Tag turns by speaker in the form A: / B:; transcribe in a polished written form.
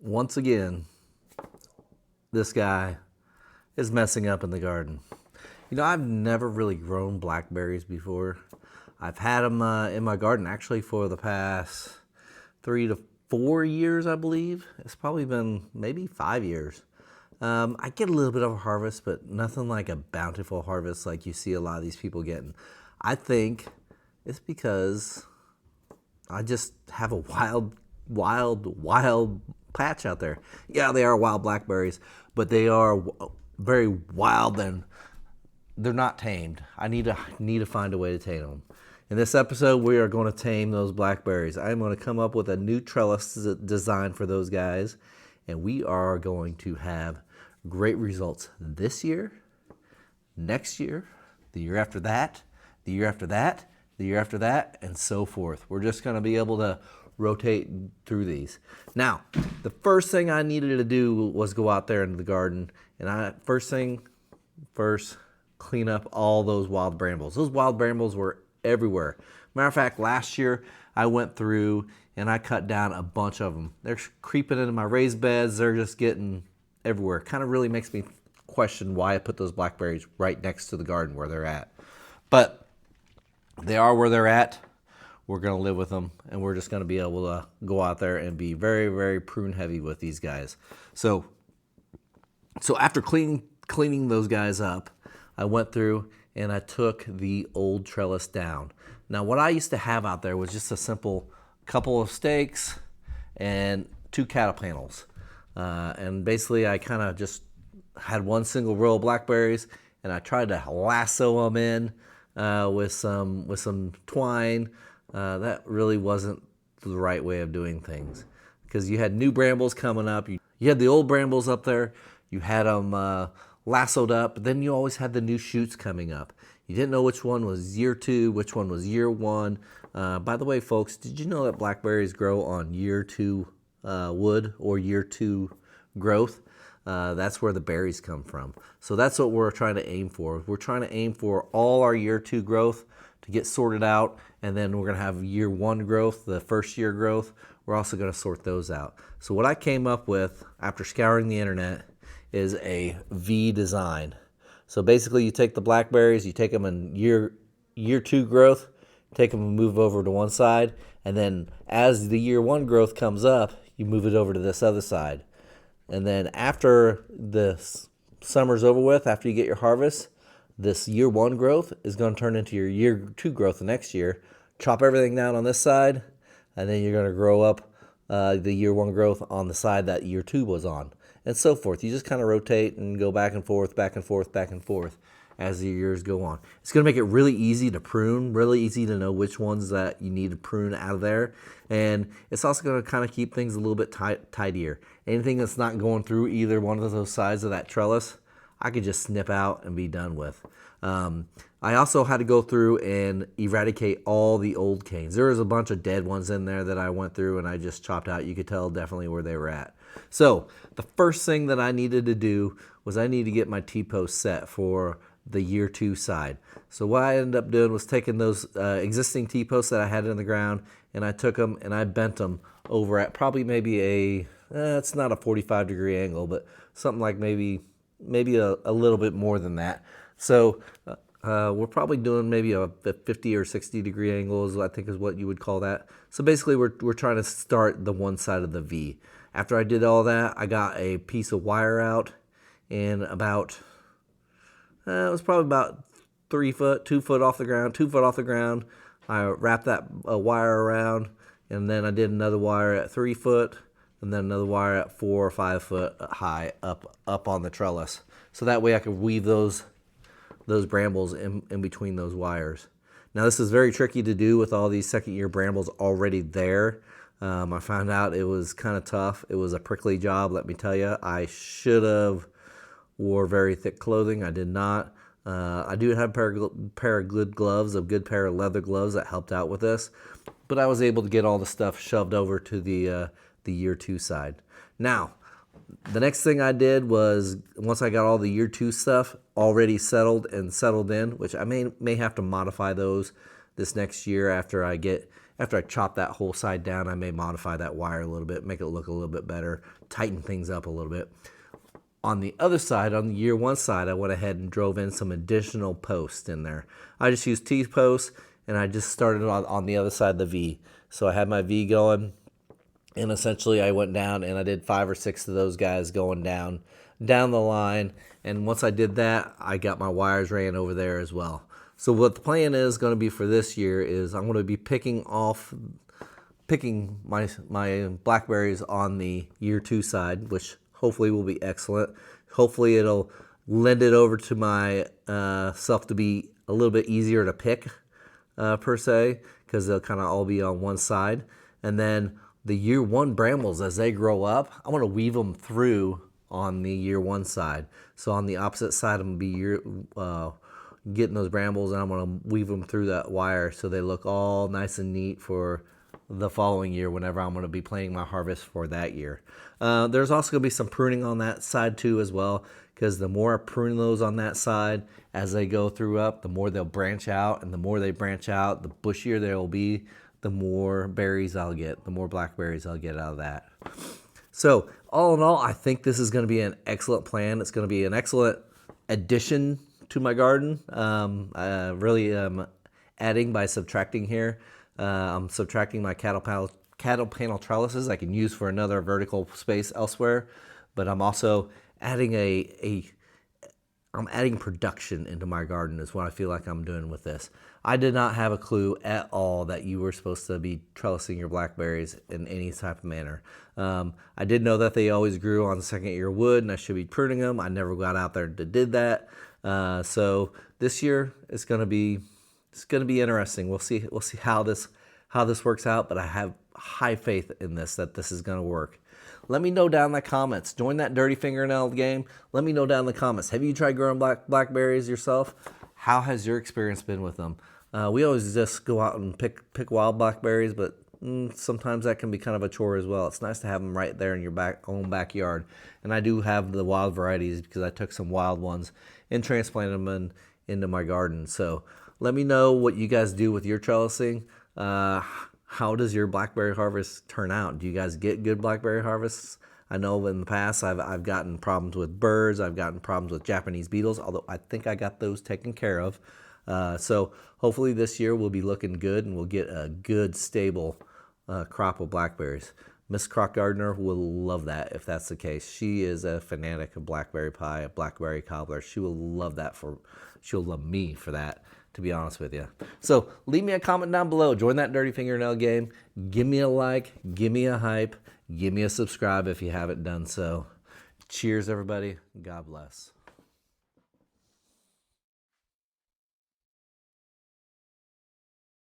A: once again, this guy is messing up in the garden. You know, I've never really grown blackberries before. I've had them in my garden actually for the past 3 to 4 years, I believe. It's probably been maybe 5 years. I get a little bit of a harvest, but nothing like a bountiful harvest like you see a lot of these people getting. I think it's because I just have a wild patch out there. Yeah, they are wild blackberries, but they are very wild and they're not tamed. I need to find a way to tame them. In this episode, we are going to tame those blackberries. I'm going to come up with a new trellis design for those guys, and we are going to have great results this year, next year, the year after that, the year after that, the year after that, and so forth. We're just going to be able to rotate through these. Now, the first thing I needed to do was go out there into the garden, and first, clean up all those wild brambles. Those wild brambles were everywhere. Matter of fact, last year I went through and I cut down a bunch of them. They're creeping into my raised beds. They're just getting everywhere. Kind of really makes me question why I put those blackberries right next to the garden where they're at. But they are where they're at. We're going to live with them, and we're just going to be able to go out there and be very, very prune heavy with these guys. So after cleaning those guys up, I went through and I took the old trellis down. Now, what I used to have out there was just a simple couple of stakes and 2 cattle panels. And basically, I kind of just had one single row of blackberries, and I tried to lasso them in with some twine. That really wasn't the right way of doing things, because you had new brambles coming up. You had the old brambles up there. You had them lassoed up, but then you always had the new shoots coming up. You didn't know which one was year 2, which one was year 1. By the way, folks, did you know that blackberries grow on year 2 wood or year 2 growth? That's where the berries come from. So that's what we're trying to aim for. We're trying to aim for all our year 2 growth to get sorted out, and then we're going to have year 1 growth, the first year growth. We're also going to sort those out. So what I came up with after scouring the internet is a V design. So basically, you take the blackberries, you take them in year 2 growth, take them and move over to one side, and then as the year 1 growth comes up, you move it over to this other side. And then after the summer's over with, after you get your harvest, this year 1 growth is going to turn into your year 2 growth the next year. Chop everything down on this side, and then you're going to grow up the year 1 growth on the side that year 2 was on, and so forth. You just kind of rotate and go back and forth, back and forth, back and forth as the years go on. It's going to make it really easy to prune, really easy to know which ones that you need to prune out of there. And it's also going to kind of keep things a little bit tidier. Anything that's not going through either one of those sides of that trellis, I could just snip out and be done with. I also had to go through and eradicate all the old canes. There was a bunch of dead ones in there that I went through and I just chopped out. You could tell definitely where they were at. So the first thing that I needed to do was I needed to get my T-post set for the year 2 side. So what I ended up doing was taking those existing T-posts that I had in the ground, and I took them and I bent them over at probably maybe it's not a 45-degree angle, but something like maybe a little bit more than that. So we're probably doing maybe a 50 or 60-degree angle, I think is what you would call that. So basically, we're trying to start the one side of the V. After I did all that, I got a piece of wire out, and about it was probably about 3 foot, 2 foot off the ground, 2 foot off the ground. I wrapped that wire around, and then I did another wire at 3 foot, and then another wire at 4 or 5 foot high up on the trellis. So that way I could weave those brambles in between those wires. Now this is very tricky to do with all these second-year brambles already there. I found out it was kind of tough. It was a prickly job, let me tell you. I should have wore very thick clothing. I did not. I do have a pair of good gloves, a good pair of leather gloves that helped out with this. But I was able to get all the stuff shoved over to the year 2 side. Now, the next thing I did was, once I got all the year 2 stuff already settled in, which I may have to modify those this next year after after I chop that whole side down, I may modify that wire a little bit, make it look a little bit better, tighten things up a little bit. On the other side, on the year one side, I went ahead and drove in some additional posts in there. I just used T-posts, and I just started on the other side of the V. So I had my V going, and essentially I went down and I did 5 or 6 of those guys going down the line. And once I did that, I got my wires ran over there as well. So what the plan is going to be for this year is I'm going to be picking my blackberries on the year 2 side, which hopefully will be excellent. Hopefully it'll lend it over to my self to be a little bit easier to pick per se, because they'll kind of all be on one side. And then the year 1 brambles, as they grow up, I'm going to weave them through on the year 1 side. So on the opposite side, I'm going to be getting those brambles, and I'm going to weave them through that wire so they look all nice and neat for the following year whenever I'm going to be planting my harvest for that year. There's also going to be some pruning on that side too as well, because the more I prune those on that side as they go through up, the more they'll branch out, and the more they branch out, the bushier they will be, the more berries I'll get, the more blackberries I'll get out of that. So all in all, I think this is going to be an excellent plan. It's going to be an excellent addition to my garden. Really adding by subtracting here. I'm subtracting my cattle panel trellises I can use for another vertical space elsewhere, but I'm also adding I'm adding production into my garden is what I feel like I'm doing with this. I did not have a clue at all that you were supposed to be trellising your blackberries in any type of manner. I did know that they always grew on the second year wood and I should be pruning them. I never got out there to did that. So this year it's going to be interesting. We'll see how this works out, but I have high faith in this, that this is going to work. Let me know down in the comments. Join that dirty fingernail game. Let me know down in the comments. Have you tried growing blackberries yourself? How has your experience been with them? We always just go out and pick wild blackberries, but sometimes that can be kind of a chore as well. It's nice to have them right there in your own backyard. And I do have the wild varieties because I took some wild ones and transplanted them into my garden. So let me know what you guys do with your trellising. How does your blackberry harvest turn out? Do you guys get good blackberry harvests? I know in the past I've gotten problems with birds. I've gotten problems with Japanese beetles, although I think I got those taken care of. So hopefully this year we'll be looking good and we'll get a good stable crop of blackberries. Miss CrocGardener will love that if that's the case. She is a fanatic of blackberry pie, a blackberry cobbler. She will love that she'll love me for that, to be honest with you. So leave me a comment down below. Join that dirty fingernail game. Give me a like. Give me a hype. Give me a subscribe if you haven't done so. Cheers, everybody. God bless.